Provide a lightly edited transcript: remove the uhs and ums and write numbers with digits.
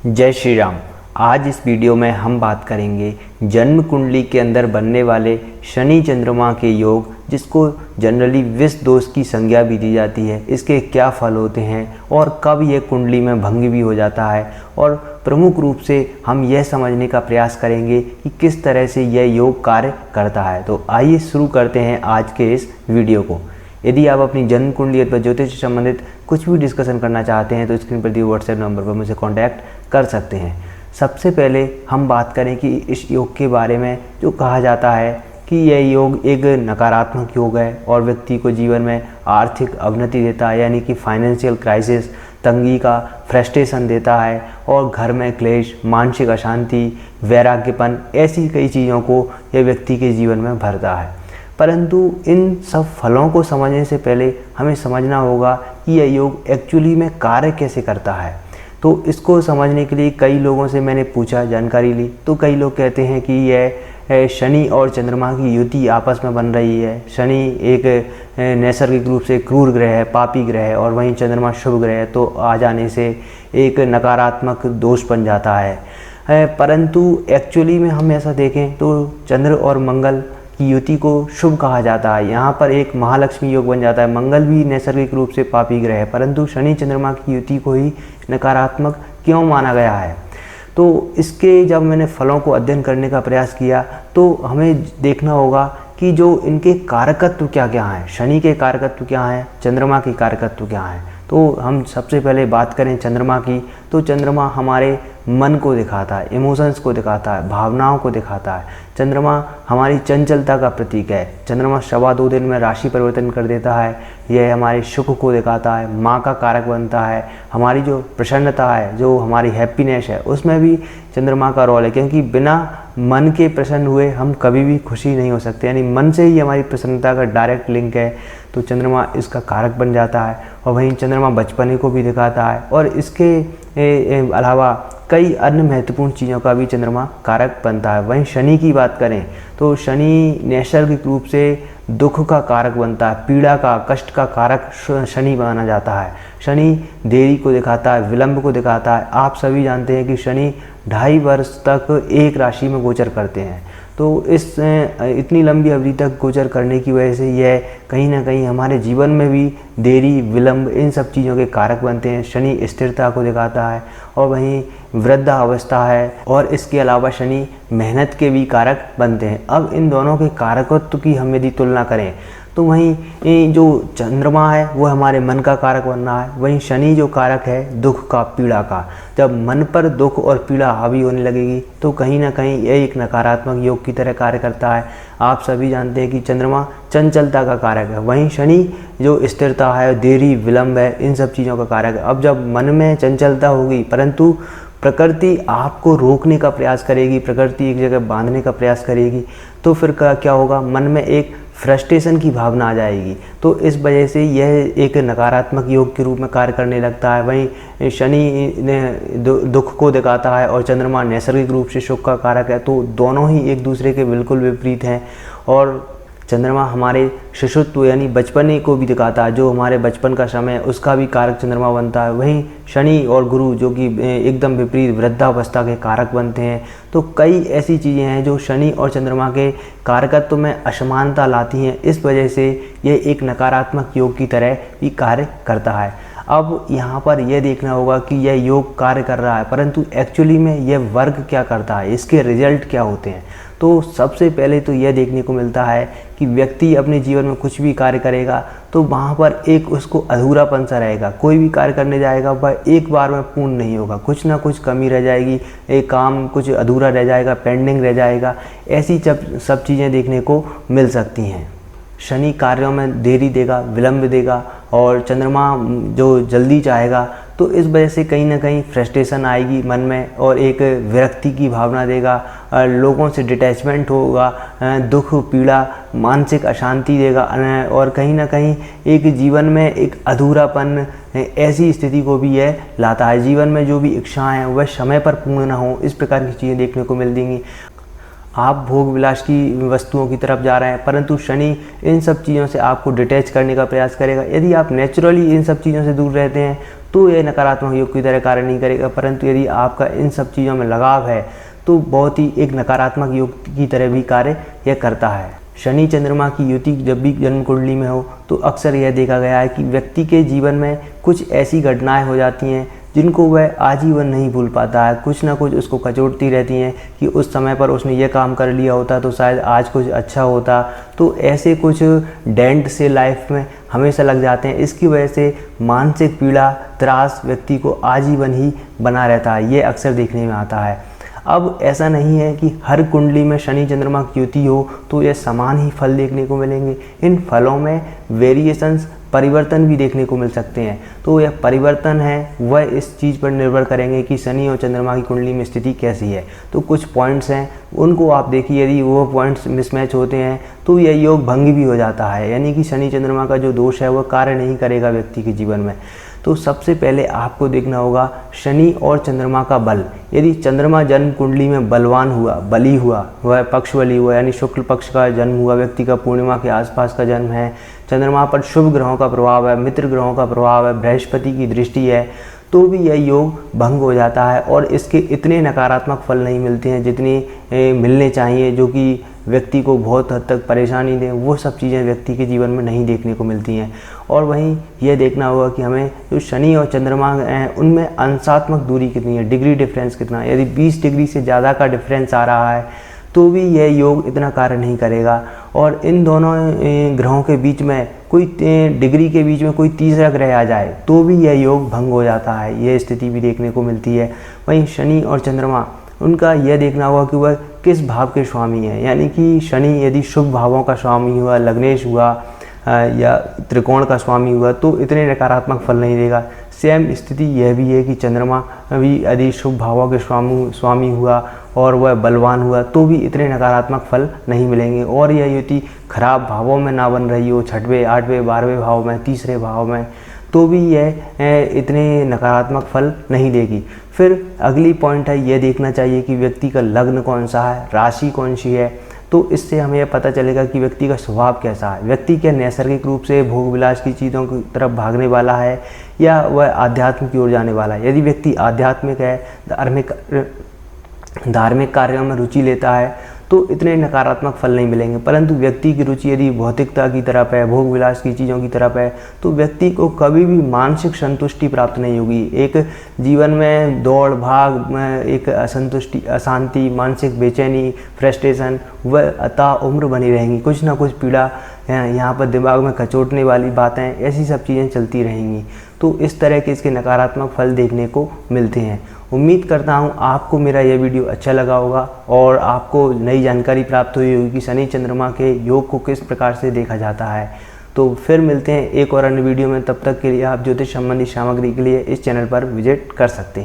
जय श्री राम। आज इस वीडियो में हम बात करेंगे जन्म कुंडली के अंदर बनने वाले शनि चंद्रमा के योग, जिसको जनरली विष दोष की संज्ञा भी दी जाती है। इसके क्या फल होते हैं और कब यह कुंडली में भंग भी हो जाता है, और प्रमुख रूप से हम यह समझने का प्रयास करेंगे कि किस तरह से यह योग कार्य करता है। तो आइए शुरू करते हैं आज के इस वीडियो को। यदि आप अपनी जन्म कुंडली अथवा ज्योतिष से संबंधित कुछ भी डिस्कशन करना चाहते हैं तो स्क्रीन पर दिए व्हाट्सएप नंबर पर मुझसे कांटेक्ट कर सकते हैं। सबसे पहले हम बात करें कि इस योग के बारे में जो कहा जाता है कि यह योग एक नकारात्मक योग है और व्यक्ति को जीवन में आर्थिक अवनति देता है, यानी कि फाइनेंशियल क्राइसिस, तंगी का फ्रस्ट्रेशन देता है, और घर में क्लेश, मानसिक अशांति, वैराग्यपन, ऐसी कई चीज़ों को यह व्यक्ति के जीवन में भरता है। परंतु इन सब फलों को समझने से पहले हमें समझना होगा कि यह योग एक्चुअली में कार्य कैसे करता है। तो इसको समझने के लिए कई लोगों से मैंने पूछा, जानकारी ली, तो कई लोग कहते हैं कि यह शनि और चंद्रमा की युति आपस में बन रही है। शनि एक नैसर्गिक रूप से क्रूर ग्रह है, पापी ग्रह है, और वहीं चंद्रमा शुभ ग्रह है, तो आ जाने से एक नकारात्मक दोष बन जाता है। परंतु एक्चुअली में हम ऐसा देखें तो चंद्र और मंगल की युति को शुभ कहा जाता है। यहाँ पर एक महालक्ष्मी योग बन जाता है। मंगल भी नैसर्गिक रूप से पापी ग्रह है, परंतु शनि चंद्रमा की युति को ही नकारात्मक क्यों माना गया है। तो इसके जब मैंने फलों को अध्ययन करने का प्रयास किया तो हमें देखना होगा कि जो इनके कारकत्व क्या क्या हैं, शनि के कारकत्व क्या हैं, चंद्रमा के कारकत्व क्या हैं। तो हम सबसे पहले बात करें चंद्रमा की, तो चंद्रमा हमारे मन को दिखाता है, इमोशंस को दिखाता है, भावनाओं को दिखाता है। चंद्रमा हमारी चंचलता का प्रतीक है। चंद्रमा 2.25 दिन में राशि परिवर्तन कर देता है। यह हमारे सुख को दिखाता है, माँ का कारक बनता है। हमारी जो प्रसन्नता है, जो हमारी हैप्पीनेस है, उसमें भी चंद्रमा का रोल है, क्योंकि बिना मन के प्रसन्न हुए हम कभी भी खुशी नहीं हो सकते, यानी मन से ही हमारी प्रसन्नता का डायरेक्ट लिंक है। तो चंद्रमा इसका कारक बन जाता है। और वहीं चंद्रमा बचपने को भी दिखाता है, और इसके अलावा कई अन्य महत्वपूर्ण चीज़ों का भी चंद्रमा कारक बनता है। वहीं शनि की बात करें तो शनि नैसर्गिक रूप से दुख का कारक बनता है, पीड़ा का, कष्ट का कारक शनि माना जाता है। शनि देरी को दिखाता है, विलंब को दिखाता है। आप सभी जानते हैं कि शनि 2.5 वर्ष तक एक राशि में गोचर करते हैं। तो इस इतनी लंबी अवधि तक गोचर करने की वजह से यह कहीं ना कहीं हमारे जीवन में भी देरी, विलंब, इन सब चीज़ों के कारक बनते हैं। शनि स्थिरता को दिखाता है, और वहीं वृद्धावस्था है, और इसके अलावा शनि मेहनत के भी कारक बनते हैं। अब इन दोनों के कारकत्व की हम यदि तुलना करें तो वहीं जो चंद्रमा है वो हमारे मन का कारक बन रहा है, वहीं शनि जो कारक है दुख का, पीड़ा का। जब मन पर दुख और पीड़ा हावी होने लगेगी तो कहीं ना कहीं यह एक नकारात्मक योग की तरह कार्य करता है। आप सभी जानते हैं कि चंद्रमा चंचलता का कारक है, वहीं शनि जो स्थिरता है, देरी, विलंब है, इन सब चीज़ों का कारक है। अब जब मन में चंचलता होगी, परंतु प्रकृति आपको रोकने का प्रयास करेगी, प्रकृति एक जगह बांधने का प्रयास करेगी, तो फिर क्या होगा, मन में एक फ्रस्ट्रेशन की भावना आ जाएगी। तो इस वजह से यह एक नकारात्मक योग के रूप में कार्य करने लगता है। वहीं शनि दुख को दिखाता है और चंद्रमा नैसर्गिक रूप से सुख का कारक है, तो दोनों ही एक दूसरे के बिल्कुल विपरीत हैं। और चंद्रमा हमारे शिशुत्व यानी बचपने को भी दिखाता है, जो हमारे बचपन का समय है उसका भी कारक चंद्रमा बनता है। वहीं शनि और गुरु जो कि एकदम विपरीत वृद्धावस्था के कारक बनते हैं। तो कई ऐसी चीज़ें हैं जो शनि और चंद्रमा के कारकत्व में असमानता लाती हैं। इस वजह से यह एक नकारात्मक योग की तरह भी कार्य करता है। अब यहाँ पर यह देखना होगा कि यह योग कार्य कर रहा है, परंतु एक्चुअली में यह वर्क क्या करता है, इसके रिजल्ट क्या होते हैं। तो सबसे पहले तो यह देखने को मिलता है कि व्यक्ति अपने जीवन में कुछ भी कार्य करेगा तो वहाँ पर एक उसको अधूरापन सा रहेगा। कोई भी कार्य करने जाएगा वह एक बार में पूर्ण नहीं होगा, कुछ ना कुछ कमी रह जाएगी, एक काम कुछ अधूरा रह जाएगा, पेंडिंग रह जाएगा। ऐसी सब चीज़ें देखने को मिल सकती हैं। शनि कार्यों में देरी देगा, विलंब देगा, और चंद्रमा जो जल्दी चाहेगा, तो इस वजह से कहीं ना कहीं फ्रस्ट्रेशन आएगी मन में, और एक विरक्ति की भावना देगा, लोगों से डिटैचमेंट होगा, दुख, पीड़ा, मानसिक अशांति देगा, और कहीं ना कहीं एक जीवन में एक अधूरापन, ऐसी स्थिति को भी यह लाता है। जीवन में जो भी इच्छाएं हैं वह समय पर पूर्ण ना हो, इस प्रकार की चीज़ें देखने को मिल देंगी। आप भोग विलास की वस्तुओं की तरफ जा रहे हैं, परंतु शनि इन सब चीज़ों से आपको डिटैच करने का प्रयास करेगा। यदि आप नेचुरली इन सब चीज़ों से दूर रहते हैं तो यह नकारात्मक योग की तरह कार्य नहीं करेगा, परंतु यदि आपका इन सब चीज़ों में लगाव है तो बहुत ही एक नकारात्मक योग की तरह भी कार्य यह करता है। शनि चंद्रमा की युति जब भी जन्म कुंडली में हो तो अक्सर यह देखा गया है कि व्यक्ति के जीवन में कुछ ऐसी घटनाएं हो जाती हैं जिनको वह आजीवन नहीं भूल पाता है। कुछ ना कुछ उसको कचोटती रहती हैं कि उस समय पर उसने ये काम कर लिया होता तो शायद आज कुछ अच्छा होता। तो ऐसे कुछ डेंट से लाइफ में हमेशा लग जाते हैं। इसकी वजह से मानसिक पीड़ा, त्रास व्यक्ति को आजीवन ही बना रहता है। ये अक्सर देखने में आता है। अब ऐसा नहीं है कि हर कुंडली में शनि चंद्रमा की युति हो तो ये समान ही फल देखने को मिलेंगे। इन फलों में वेरिएशंस, परिवर्तन भी देखने को मिल सकते हैं। तो यह परिवर्तन है वह इस चीज़ पर निर्भर करेंगे कि शनि और चंद्रमा की कुंडली में स्थिति कैसी है। तो कुछ पॉइंट्स हैं, उनको आप देखिए, यदि वो पॉइंट्स मिसमैच होते हैं तो यह योग भंग भी हो जाता है, यानी कि शनि चंद्रमा का जो दोष है वह कार्य नहीं करेगा व्यक्ति के जीवन में। तो सबसे पहले आपको देखना होगा शनि और चंद्रमा का बल। यदि चंद्रमा जन्म कुंडली में बलवान हुआ, बली हुआ, वह पक्ष बली हुआ, यानी शुक्ल पक्ष का जन्म हुआ, व्यक्ति का पूर्णिमा के आसपास का जन्म है, चंद्रमा पर शुभ ग्रहों का प्रभाव है, मित्र ग्रहों का प्रभाव है, बृहस्पति की दृष्टि है, तो भी यह योग भंग हो जाता है और इसके इतने नकारात्मक फल नहीं मिलते हैं जितने मिलने चाहिए, जो कि व्यक्ति को बहुत हद तक परेशानी दें। वो सब चीज़ें व्यक्ति के जीवन में नहीं देखने को मिलती हैं। और वहीं यह देखना होगा कि हमें जो शनि और चंद्रमा हैं उनमें अंशात्मक दूरी कितनी है, डिग्री डिफरेंस कितना है। यदि 20 डिग्री से ज़्यादा का डिफरेंस आ रहा है तो भी यह योग इतना कार्य नहीं करेगा। और इन दोनों ग्रहों के बीच में कोई डिग्री के बीच में कोई तीसरा ग्रह आ जाए तो भी यह योग भंग हो जाता है। यह स्थिति भी देखने को मिलती है। वहीं शनि और चंद्रमा, उनका यह देखना होगा कि वह किस भाव के स्वामी है, यानी कि शनि यदि शुभ भावों का स्वामी हुआ, लग्नेश हुआ या त्रिकोण का स्वामी हुआ तो इतने नकारात्मक फल नहीं देगा। सेम स्थिति यह भी है कि चंद्रमा भी यदि शुभ भावों के स्वामी हुआ और वह बलवान हुआ तो भी इतने नकारात्मक फल नहीं मिलेंगे। और यह युति खराब भावों में ना बन रही हो, 6वें, 8वें, 12वें भाव में, तीसरे भाव में, तो भी यह इतने नकारात्मक फल नहीं देगी। फिर अगली पॉइंट है, यह देखना चाहिए कि व्यक्ति का लग्न कौन सा है, राशि कौन सी है। तो इससे हमें यह पता चलेगा कि व्यक्ति का स्वभाव कैसा है। व्यक्ति क्या नैसर्गिक रूप से भोग विलास की चीज़ों की तरफ भागने वाला है या वह आध्यात्म की ओर जाने वाला है। यदि व्यक्ति आध्यात्मिक है, धार्मिक कार्यों में रुचि लेता है तो इतने नकारात्मक फल नहीं मिलेंगे। परंतु व्यक्ति की रुचि यदि भौतिकता की तरफ है, भोग विलास की चीज़ों की तरफ है, तो व्यक्ति को कभी भी मानसिक संतुष्टि प्राप्त नहीं होगी। एक जीवन में दौड़ भाग में एक असंतुष्टि, अशांति, मानसिक बेचैनी, फ्रस्ट्रेशन वह अता उम्र बनी रहेंगी। कुछ ना कुछ पीड़ा, यहाँ पर दिमाग में कचोटने वाली बातें, ऐसी सब चीज़ें चलती रहेंगी। तो इस तरह के इसके नकारात्मक फल देखने को मिलते हैं। उम्मीद करता हूँ आपको मेरा यह वीडियो अच्छा लगा होगा और आपको नई जानकारी प्राप्त हुई होगी कि शनि चंद्रमा के योग को किस प्रकार से देखा जाता है। तो फिर मिलते हैं एक और अन्य वीडियो में। तब तक के लिए आप ज्योतिष संबंधी सामग्री के लिए इस चैनल पर विजिट कर सकते हैं।